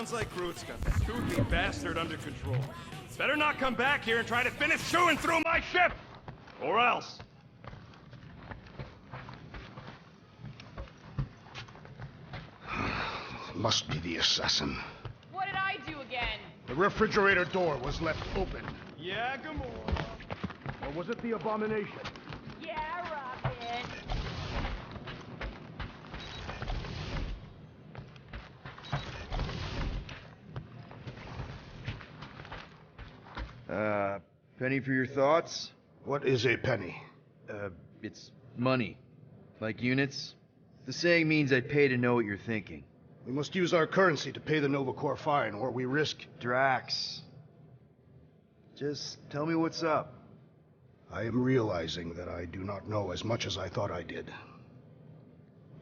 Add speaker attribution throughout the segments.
Speaker 1: Sounds like Groot's got that toothy bastard under control. Better not come back here and try to finish chewing through my ship! Or else.
Speaker 2: Must be the assassin.
Speaker 3: What did I do again?
Speaker 2: The refrigerator door was left open.
Speaker 1: Yeah, Gamora.
Speaker 2: Or was it the abomination?
Speaker 3: Yeah, Rocket.
Speaker 4: Penny for your thoughts?
Speaker 2: What is a penny?
Speaker 4: It's money. Like units. The saying means I pay to know what you're thinking.
Speaker 2: We must use our currency to pay the Nova Corps fine, or we risk...
Speaker 4: Drax. Just tell me what's up.
Speaker 2: I am realizing that I do not know as much as I thought I did.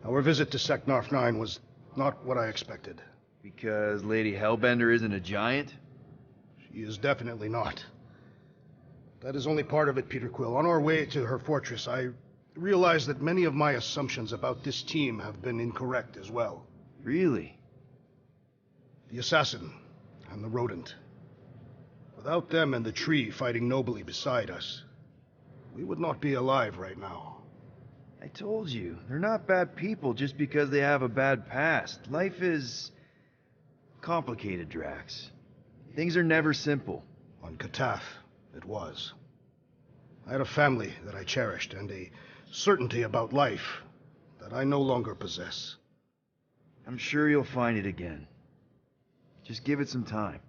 Speaker 2: Our visit to Seknarf 9 was not what I expected.
Speaker 4: Because Lady Hellbender isn't a giant?
Speaker 2: She is definitely not. That is only part of it, Peter Quill. On our way to her fortress, I realized that many of my assumptions about this team have been incorrect as well.
Speaker 4: Really?
Speaker 2: The assassin and the rodent. Without them and the tree fighting nobly beside us, we would not be alive right now.
Speaker 4: I told you, they're not bad people just because they have a bad past. Life is complicated, Drax. Things are never simple.
Speaker 2: On Kataf, it was. I had a family that I cherished, and a certainty about life that I no longer possess.
Speaker 4: I'm sure you'll find it again. Just give it some time.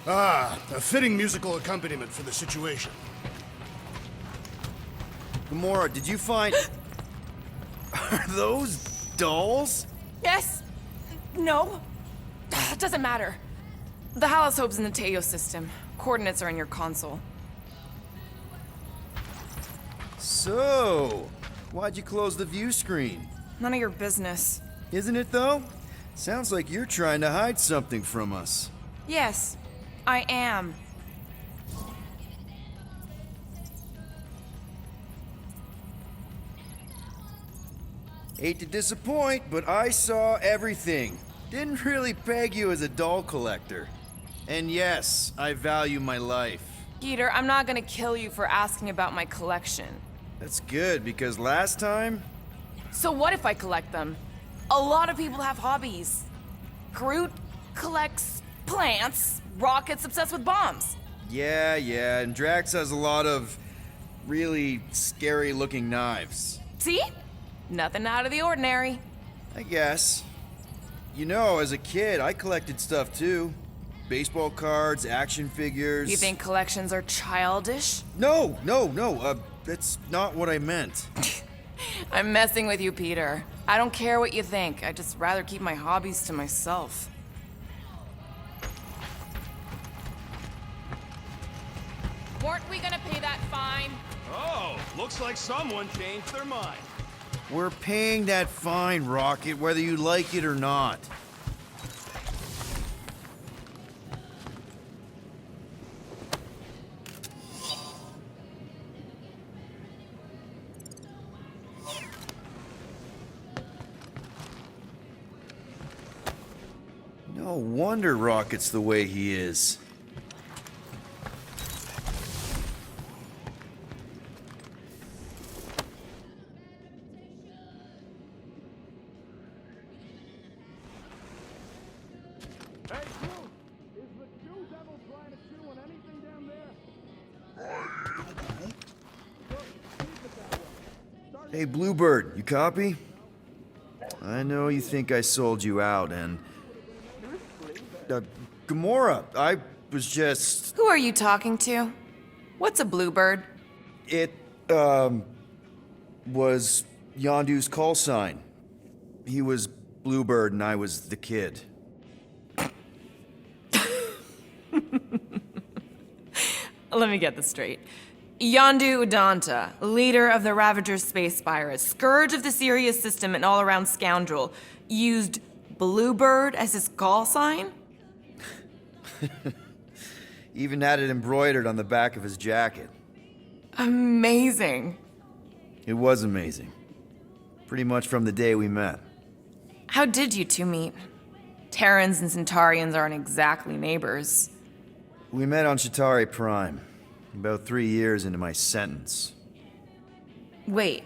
Speaker 2: Ah, a fitting musical accompaniment for the situation.
Speaker 4: Gamora, did you find... Are those dolls?
Speaker 3: Yes. No. Doesn't matter. The holosobe's in the Teo system. Coordinates are in your console.
Speaker 4: So, why'd you close the view screen?
Speaker 3: None of your business.
Speaker 4: Isn't it, though? Sounds like you're trying to hide something from us.
Speaker 3: Yes, I am.
Speaker 4: Hate to disappoint, but I saw everything. Didn't really peg you as a doll collector. And yes, I value my life.
Speaker 3: Peter, I'm not gonna kill you for asking about my collection.
Speaker 4: That's good, because last time...
Speaker 3: So what if I collect them? A lot of people have hobbies. Groot collects plants. Rocket's obsessed with bombs.
Speaker 4: Yeah, and Drax has a lot of really scary-looking knives.
Speaker 3: See? Nothing out of the ordinary.
Speaker 4: I guess. You know, as a kid, I collected stuff too. Baseball cards, action figures...
Speaker 3: You think collections are childish?
Speaker 4: No, that's not what I meant.
Speaker 3: I'm messing with you, Peter. I don't care what you think. I'd just rather keep my hobbies to myself. Weren't we gonna pay that fine?
Speaker 1: Oh, looks like someone changed their mind.
Speaker 4: We're paying that fine, Rocket, whether you like it or not. No wonder Rocket's the way he is.
Speaker 1: Hey, Groot! Is the Jew devil trying to chew on anything down there?
Speaker 4: Hey, Bluebird, you copy? I know you think I sold you out, and... Gamora, I was just...
Speaker 3: Who are you talking to? What's a bluebird?
Speaker 4: It, was Yondu's call sign. He was Bluebird and I was the kid.
Speaker 3: Let me get this straight. Yondu Udanta, leader of the Ravager's space virus, scourge of the Sirius system and all-around scoundrel, used Bluebird as his call sign?
Speaker 4: Even had it embroidered on the back of his jacket.
Speaker 3: Amazing.
Speaker 4: It was amazing. Pretty much from the day we met.
Speaker 3: How did you two meet? Terrans and Centaurians aren't exactly neighbors.
Speaker 4: We met on Chitauri Prime, about 3 years into my sentence.
Speaker 3: Wait,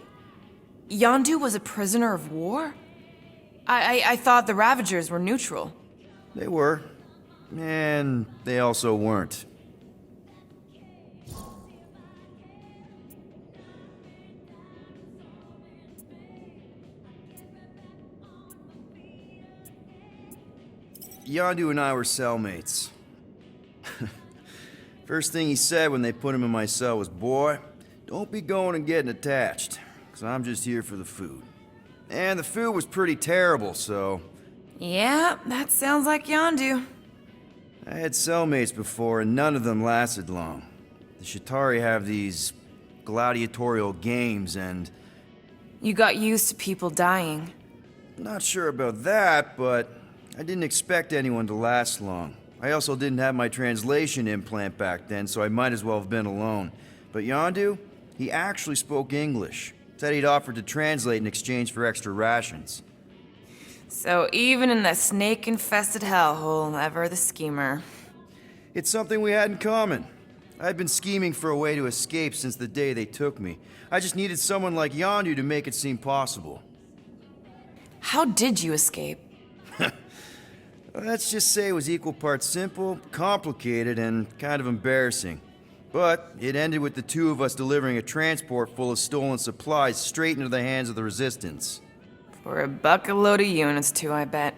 Speaker 3: Yondu was a prisoner of war? I thought the Ravagers were neutral.
Speaker 4: They were, and they also weren't. Yondu and I were cellmates. First thing he said when they put him in my cell was, "Boy, don't be going and getting attached, because I'm just here for the food." And the food was pretty terrible, so...
Speaker 3: Yeah, that sounds like Yondu.
Speaker 4: I had cellmates before, and none of them lasted long. The Chitauri have these gladiatorial games, and...
Speaker 3: You got used to people dying.
Speaker 4: Not sure about that, but I didn't expect anyone to last long. I also didn't have my translation implant back then, so I might as well have been alone. But Yondu, he actually spoke English. Said he'd offered to translate in exchange for extra rations.
Speaker 3: So even in that snake-infested hellhole, ever the schemer.
Speaker 4: It's something we had in common. I'd been scheming for a way to escape since the day they took me. I just needed someone like Yondu to make it seem possible.
Speaker 3: How did you escape?
Speaker 4: Let's just say it was equal parts simple, complicated, and kind of embarrassing. But it ended with the two of us delivering a transport full of stolen supplies straight into the hands of the Resistance.
Speaker 3: For a bucket load of units too, I bet.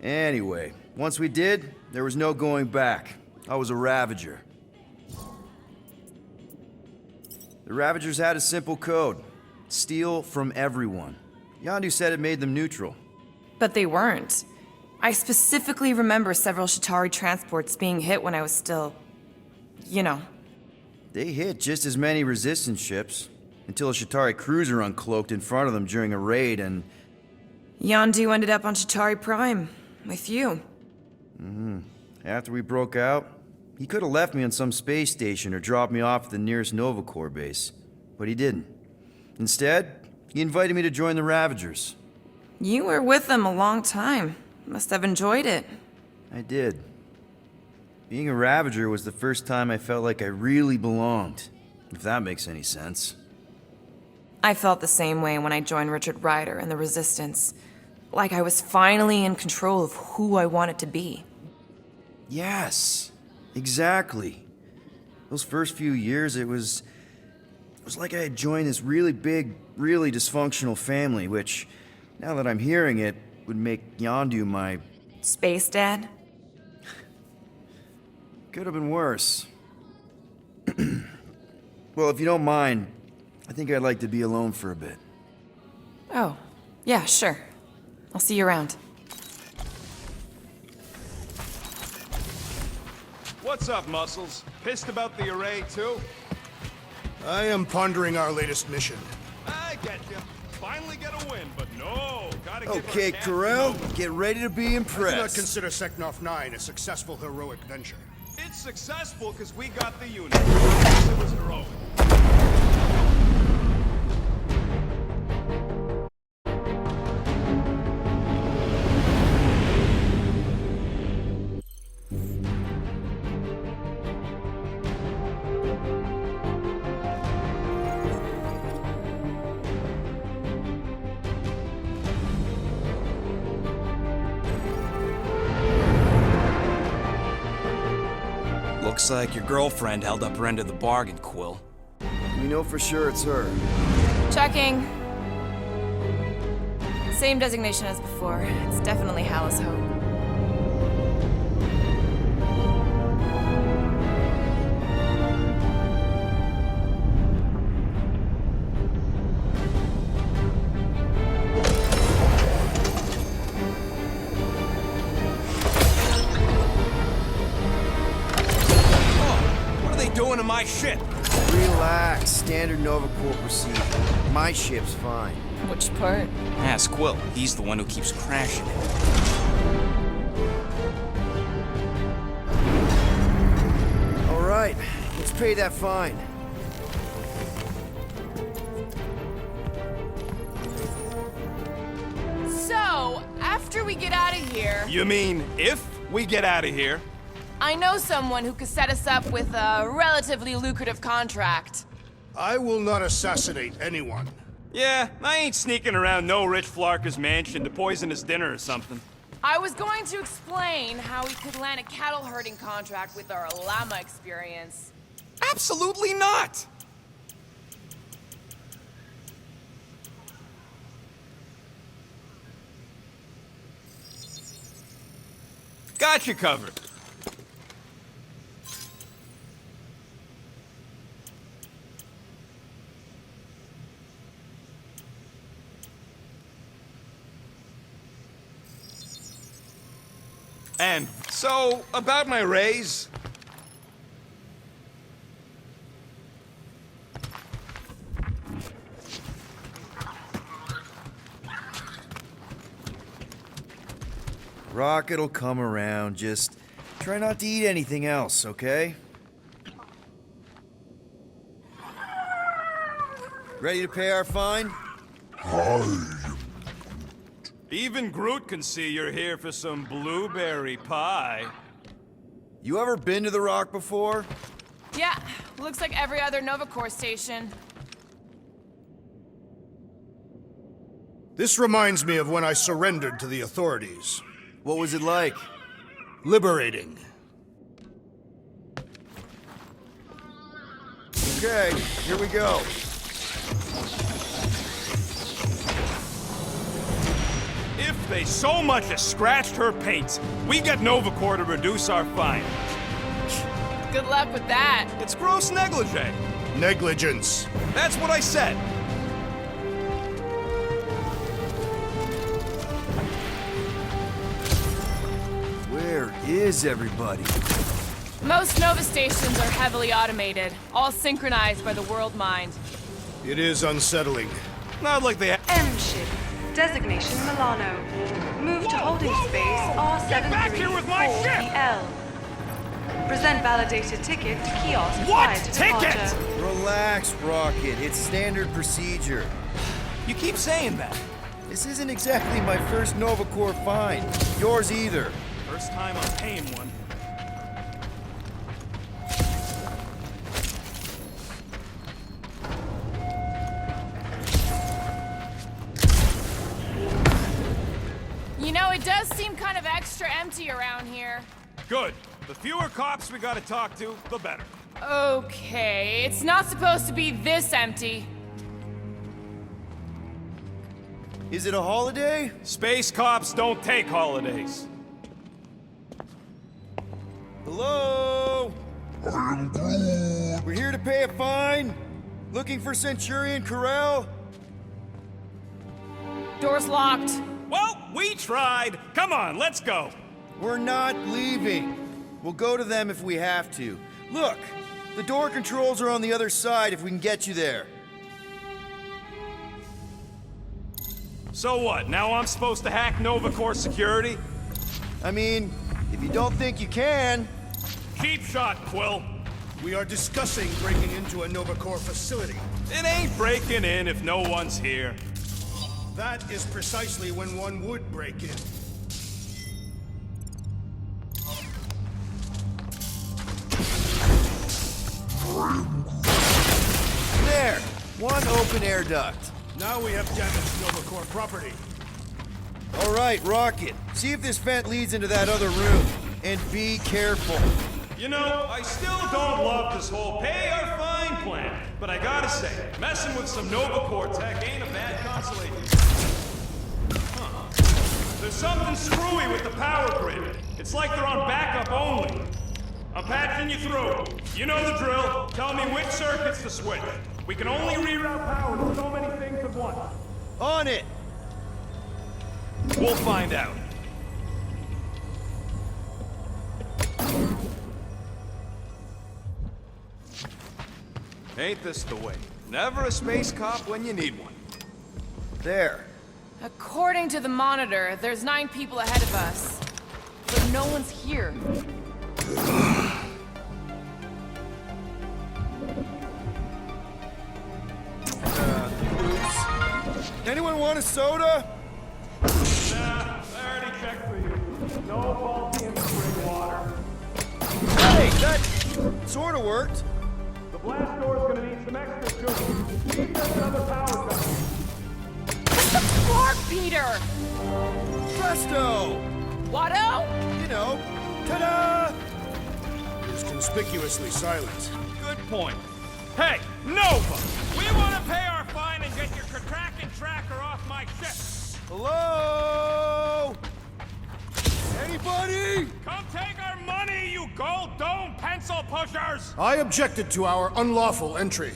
Speaker 4: Anyway, once we did, there was no going back. I was a Ravager. The Ravagers had a simple code. Steal from everyone. Yondu said it made them neutral.
Speaker 3: But they weren't. I specifically remember several Chitauri transports being hit when I was still... you know.
Speaker 4: They hit just as many Resistance ships, until a Chitauri cruiser uncloaked in front of them during a raid, and...
Speaker 3: Yondu ended up on Chitauri Prime, with you.
Speaker 4: After we broke out, he could have left me on some space station or dropped me off at the nearest Nova Corps base, but he didn't. Instead, he invited me to join the Ravagers.
Speaker 3: You were with them a long time. Must have enjoyed it.
Speaker 4: I did. Being a Ravager was the first time I felt like I really belonged, if that makes any sense.
Speaker 3: I felt the same way when I joined Richard Ryder and the Resistance. Like I was finally in control of who I wanted to be.
Speaker 4: Yes, exactly. Those first few years, it was like I had joined this really big, really dysfunctional family, which, now that I'm hearing it, would make Yondu my...
Speaker 3: Space Dad?
Speaker 4: Could have been worse. Well, if you don't mind, I think I'd like to be alone for a bit.
Speaker 3: Oh, yeah, sure. I'll see you around.
Speaker 1: What's up, Muscles? Pissed about the array, too?
Speaker 2: I am pondering our latest mission.
Speaker 1: I get you. Finally get a win, but no. Gotta give her
Speaker 4: Okay,
Speaker 1: a chance to
Speaker 4: Corel,
Speaker 1: know.
Speaker 4: get ready to be
Speaker 2: I do not
Speaker 4: impressed.
Speaker 2: consider Seknov 9 a successful heroic venture.
Speaker 1: It's successful because we got the unit. It was heroic.
Speaker 5: Looks like your girlfriend held up her end of the bargain, Quill.
Speaker 4: We know for sure it's her.
Speaker 3: Checking. Same designation as before. It's definitely Hallis Hope.
Speaker 5: What are they doing to my ship?
Speaker 4: Relax. Standard Nova Corps procedure. My ship's fine.
Speaker 3: Which part?
Speaker 5: Ask Quill. He's the one who keeps crashing it.
Speaker 4: All right, let's pay that fine.
Speaker 3: So, after we get out of here,
Speaker 1: You mean if we get out of here?
Speaker 3: I know someone who could set us up with a relatively lucrative contract.
Speaker 2: I will not assassinate anyone.
Speaker 1: Yeah, I ain't sneaking around no rich flarker's mansion to poison his dinner or something.
Speaker 3: I was going to explain how we could land a cattle herding contract with our llama experience.
Speaker 1: Absolutely not! Got you covered. And so, about my raise.
Speaker 4: Rocket'll come around. Just try not to eat anything else, okay? Ready to pay our fine?
Speaker 1: Even Groot can see you're here for some blueberry pie.
Speaker 4: You ever been to the Rock before?
Speaker 3: Yeah, looks like every other Nova Corps station.
Speaker 2: This reminds me of when I surrendered to the authorities.
Speaker 4: What was it like?
Speaker 2: Liberating.
Speaker 4: Okay, here we go.
Speaker 1: If they so much as scratched her paints, we get Nova Corps to reduce our fine.
Speaker 3: Good luck with that.
Speaker 1: It's gross negligee.
Speaker 2: Negligence.
Speaker 1: That's what I said.
Speaker 4: Where is everybody?
Speaker 3: Most Nova stations are heavily automated, all synchronized by the world mind.
Speaker 2: It is unsettling.
Speaker 1: Not like they
Speaker 6: M ship. Designation Milano. Move to holding space
Speaker 1: Get back here with my ship!
Speaker 6: R734PL. Present validated ticket to kiosk
Speaker 1: What
Speaker 6: prior to
Speaker 1: ticket?
Speaker 6: departure.
Speaker 4: Relax, Rocket. It's standard procedure.
Speaker 1: You keep saying that.
Speaker 4: This isn't exactly my first Nova Corps fine. Yours either.
Speaker 1: First time I'm paying one.
Speaker 3: You know, it does seem kind of extra empty around here.
Speaker 1: Good. The fewer cops we gotta talk to, the better.
Speaker 3: Okay, it's not supposed to be this empty.
Speaker 4: Is it a holiday?
Speaker 1: Space cops don't take holidays.
Speaker 4: Hello? We're here to pay a fine. Looking for Centurion Corral?
Speaker 3: Door's locked.
Speaker 1: Well, we tried. Come on, let's go.
Speaker 4: We're not leaving. We'll go to them if we have to. Look, the door controls are on the other side if we can get you there.
Speaker 1: So what, now I'm supposed to hack Nova Corps security?
Speaker 4: I mean, if you don't think you can...
Speaker 1: Cheap shot, Quill.
Speaker 2: We are discussing breaking into a Nova Corps facility.
Speaker 1: It ain't breaking in if no one's here.
Speaker 2: That is precisely when one would break in.
Speaker 4: There! One open air duct.
Speaker 2: Now we have damaged Nova Corps property.
Speaker 4: All right, Rocket. See if this vent leads into that other room. And be careful.
Speaker 1: You know, I still don't love this whole pay or fine plan, but I gotta say, messing with some Nova Corps tech ain't a bad consolation. Huh. There's something screwy with the power grid. It's like they're on backup only. I'm patching you through. You know the drill. Tell me which circuits to switch. We can only reroute power to so many things at once.
Speaker 4: On it!
Speaker 1: We'll find out.
Speaker 5: Ain't this the way? Never a space cop when you need one.
Speaker 4: There.
Speaker 3: According to the monitor, there's 9 people ahead of us. But no one's here.
Speaker 4: Anyone want a soda?
Speaker 1: Nah, I already checked for you. No faulty in spring water.
Speaker 4: Hey, that sort of worked.
Speaker 1: The blast door's gonna need some extra juice. Need another power gun.
Speaker 3: Spark, Peter!
Speaker 4: Presto!
Speaker 3: Watto?
Speaker 4: You know, ta-da!
Speaker 2: He was conspicuously silent.
Speaker 1: Good point. Hey, Nova! We want to pay our fine and get your Kraken tracker off my ship.
Speaker 4: Hello? Anybody?
Speaker 1: Come take our money, you gold dome pencil pushers!
Speaker 2: I objected to our unlawful entry.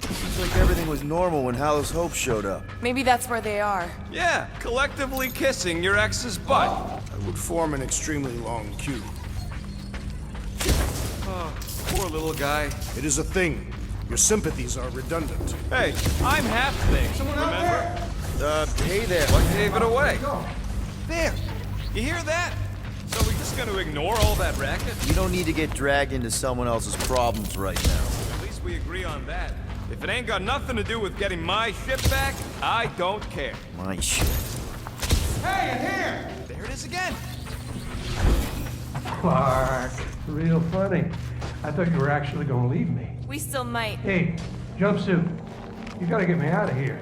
Speaker 4: Seems like everything was normal when Hallows Hope showed up.
Speaker 3: Maybe that's where they are.
Speaker 5: Yeah, collectively kissing your ex's butt.
Speaker 2: I would form an extremely long queue.
Speaker 5: Oh, poor little guy.
Speaker 2: It is a thing. Your sympathies are redundant.
Speaker 5: Hey, I'm half thing, remember?
Speaker 4: Hey there.
Speaker 5: What gave it away? There. You hear that? So we just gonna ignore all that racket?
Speaker 4: You don't need to get dragged into someone else's problems right now.
Speaker 5: At least we agree on that. If it ain't got nothing to do with getting my ship back, I don't care.
Speaker 4: My shit.
Speaker 5: Hey, in here! There it is again.
Speaker 7: Clark, real funny. I thought you were actually gonna leave me.
Speaker 3: We still might.
Speaker 7: Hey, jumpsuit, you gotta get me out of here.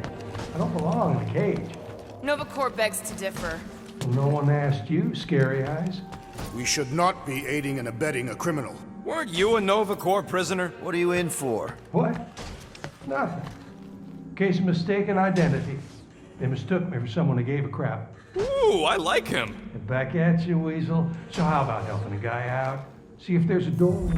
Speaker 7: I don't belong in the cage.
Speaker 3: Nova Corps begs to differ.
Speaker 7: No one asked you, Scary Eyes.
Speaker 2: We should not be aiding and abetting a criminal.
Speaker 5: Weren't you a Nova Corps prisoner?
Speaker 4: What are you in for?
Speaker 7: What? Nothing. Case of mistaken identity. They mistook me for someone who gave a crap.
Speaker 5: Ooh, I like him.
Speaker 7: And back at you, Weasel. So how about helping a guy out? See if there's a door.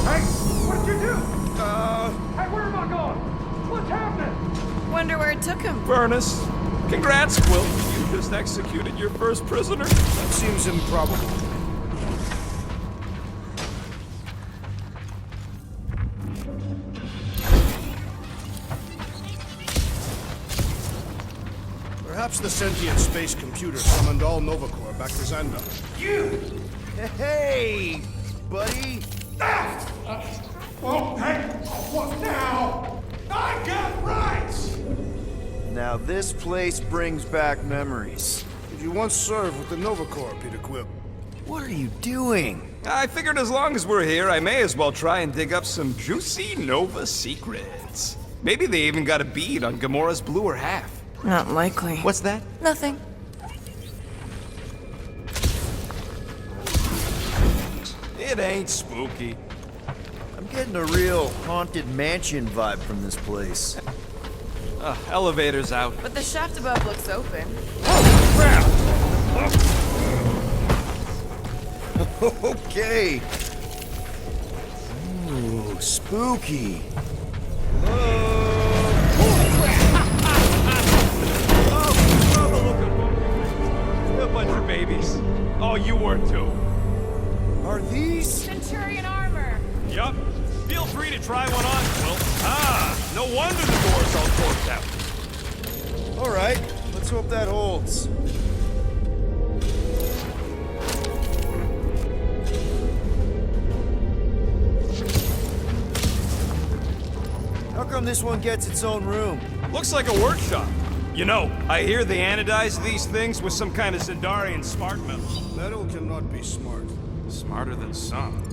Speaker 7: Hey, what did you do? Hey, where am I going? What's happening?
Speaker 3: Wonder where it took him.
Speaker 5: Furnace. Congrats, Quill. You just executed your first prisoner.
Speaker 2: That seems improbable. Perhaps the sentient space computer summoned all Nova Corps back to Xandar.
Speaker 4: Hey, buddy.
Speaker 1: Oh, hey! What now? I got rights!
Speaker 4: Now this place brings back memories.
Speaker 2: Did you once serve with the Nova Corps, Peter Quill?
Speaker 4: What are you doing?
Speaker 5: I figured as long as we're here, I may as well try and dig up some juicy Nova secrets. Maybe they even got a bead on Gamora's bluer half.
Speaker 3: Not likely.
Speaker 5: What's that?
Speaker 3: Nothing.
Speaker 5: It ain't spooky.
Speaker 4: I'm getting a real haunted mansion vibe from this place.
Speaker 5: Elevator's out.
Speaker 3: But the shaft above looks open.
Speaker 4: Okay. Ooh, spooky.
Speaker 5: A bunch of babies. Oh, you were too.
Speaker 4: Are these?
Speaker 3: Centurion armor.
Speaker 1: Yup. Feel free to try one on, Quill. Ah, no wonder the door's all torqued out.
Speaker 4: All right, let's hope that holds. How come this one gets its own room?
Speaker 1: Looks like a workshop. You know, I hear they anodize these things with some kind of Zendarian smart metal.
Speaker 2: Metal cannot be smart.
Speaker 1: Smarter than some.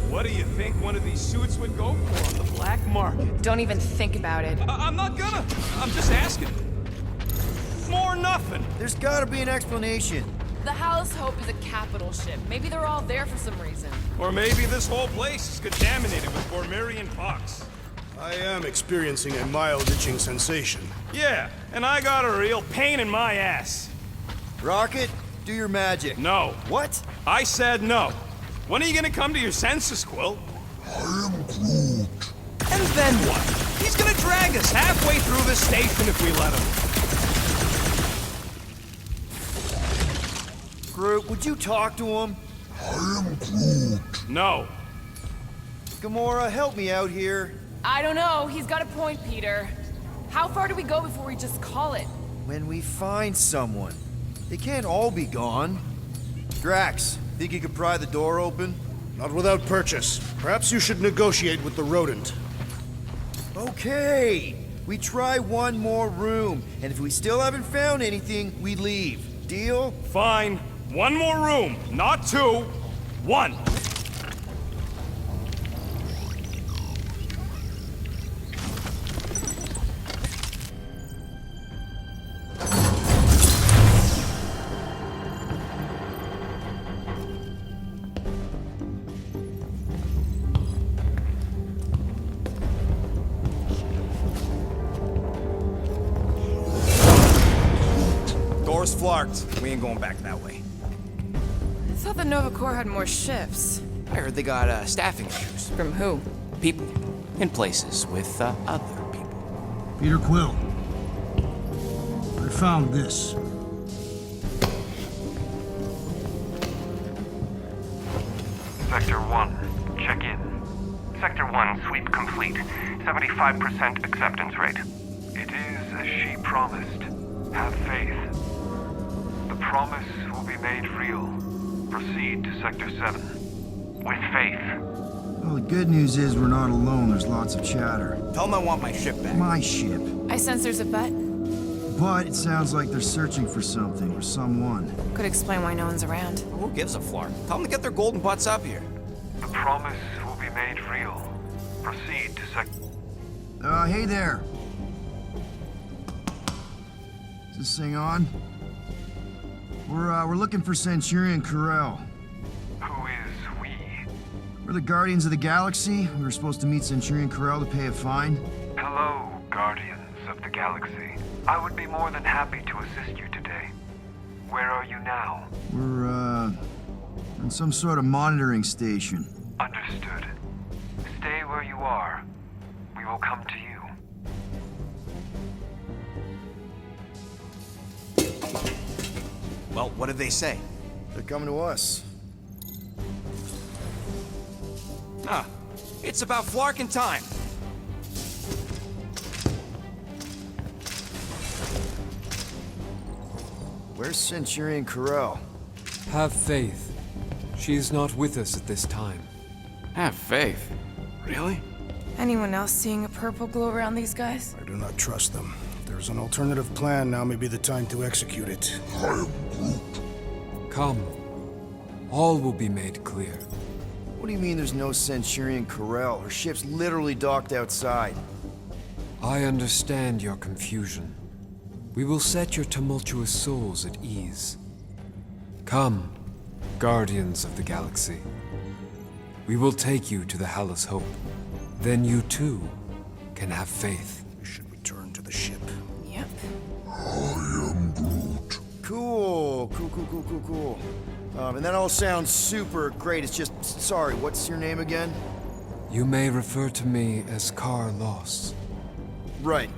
Speaker 1: What do you think one of these suits would go for on the black market?
Speaker 3: Don't even think about it.
Speaker 1: I'm not gonna. I'm just asking. More nothing.
Speaker 4: There's gotta be an explanation.
Speaker 3: The Hallows Hope is a capital ship. Maybe they're all there for some reason.
Speaker 1: Or maybe this whole place is contaminated with Bormirian pox.
Speaker 2: I am experiencing a mild itching sensation.
Speaker 1: Yeah, and I got a real pain in my ass.
Speaker 4: Rocket, Do your magic.
Speaker 1: No.
Speaker 4: What?
Speaker 1: I said no. When are you gonna come to your senses, Quill?
Speaker 8: I am Groot.
Speaker 1: And then what? He's gonna drag us halfway through this station if we let him.
Speaker 4: Groot, would you talk to him?
Speaker 8: I am Groot.
Speaker 1: No.
Speaker 4: Gamora, help me out here.
Speaker 3: I don't know. He's got a point, Peter. How far do we go before we just call it?
Speaker 4: When we find someone. They can't all be gone. Drax, think you could pry the door open?
Speaker 2: Not without purchase. Perhaps you should negotiate with the rodent.
Speaker 4: Okay. We try one more room, and if we still haven't found anything, we leave. Deal?
Speaker 1: Fine. One more room. Not two. One. Door's flarked. We ain't going back that way.
Speaker 3: I thought the Nova Corps had more ships.
Speaker 9: I heard they got staffing issues.
Speaker 3: From who?
Speaker 9: People in places with other people.
Speaker 10: Peter Quill. I found this.
Speaker 11: Sector 1, check in. Sector 1, sweep complete. 75% acceptance rate. It is as she promised. Have faith. The promise will be made real. Proceed to Sector 7. With faith.
Speaker 10: Well, the good news is we're not alone. There's lots of chatter.
Speaker 9: Tell them I want my ship back.
Speaker 10: My ship.
Speaker 3: I sense there's a bet.
Speaker 10: But it sounds like they're searching for something or someone.
Speaker 3: Could explain why no one's around.
Speaker 9: Who gives a flark? Tell them to get their golden butts up here.
Speaker 11: The promise will be made real. Proceed to Sector...
Speaker 10: Hey there. Is this thing on? We're looking for Centurion Corel.
Speaker 11: Who is we?
Speaker 10: We're the Guardians of the Galaxy. We were supposed to meet Centurion Corel to pay a fine.
Speaker 11: Hello, Guardians of the Galaxy. I would be more than happy to assist you today. Where are you now?
Speaker 10: We're, on some sort of monitoring station.
Speaker 11: Understood. Stay where you are. We will come to you.
Speaker 9: Well, what did they say?
Speaker 4: They're coming to us.
Speaker 9: Ah, it's about flarking time.
Speaker 4: Where's Centurion Corel?
Speaker 12: Have faith. She is not with us at this time.
Speaker 9: Have faith. Really?
Speaker 3: Anyone else seeing a purple glow around these guys?
Speaker 2: I do not trust them. If there's an alternative plan, now may be the time to execute it.
Speaker 8: I am Groot.
Speaker 12: Come. All will be made clear.
Speaker 4: What do you mean there's no Centurion Corel? Her ship's literally docked outside.
Speaker 12: I understand your confusion. We will set your tumultuous souls at ease. Come, Guardians of the Galaxy. We will take you to the Hallis Hope. Then you too can have faith.
Speaker 2: We should return to the ship.
Speaker 3: Yep.
Speaker 8: I am Groot.
Speaker 4: Cool. And that all sounds super great. It's just, sorry, what's your name again?
Speaker 12: You may refer to me as Carlos.
Speaker 4: Right.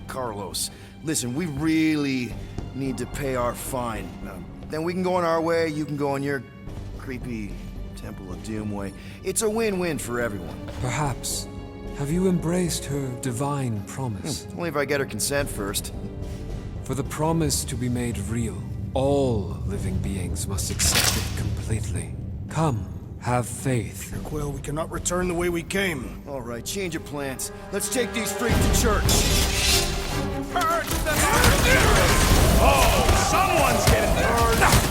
Speaker 4: Carlos. Listen, we really need to pay our fine. Then we can go on our way, you can go on your creepy Temple of Doom way. It's a win-win for everyone.
Speaker 12: Perhaps. Have you embraced her divine promise?
Speaker 4: Only if I get her consent first.
Speaker 12: For the promise to be made real, all living beings must accept it completely. Come, have faith.
Speaker 2: Peter Quill, we cannot return the way we came.
Speaker 4: All right, change of plans. Let's take these freaks to church.
Speaker 1: Purge them out! Oh, someone's getting burned!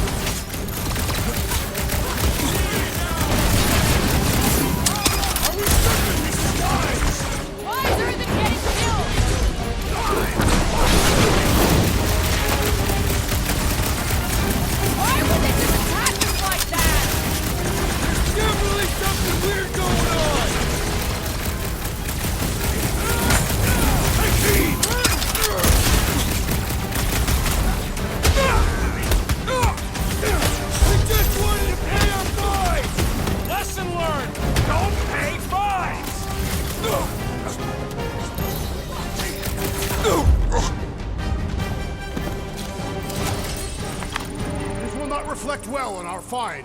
Speaker 8: well and are fine.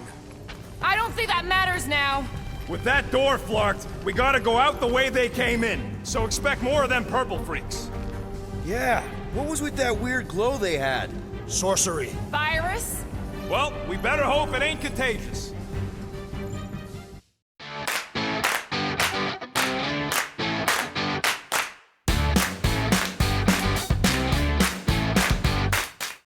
Speaker 3: I don't think that matters now.
Speaker 1: With that door flarked, we gotta go out the way they came in. So expect more of them purple freaks.
Speaker 4: Yeah, what was with that weird glow they had?
Speaker 8: Sorcery.
Speaker 3: Virus?
Speaker 1: Well, we better hope it ain't contagious.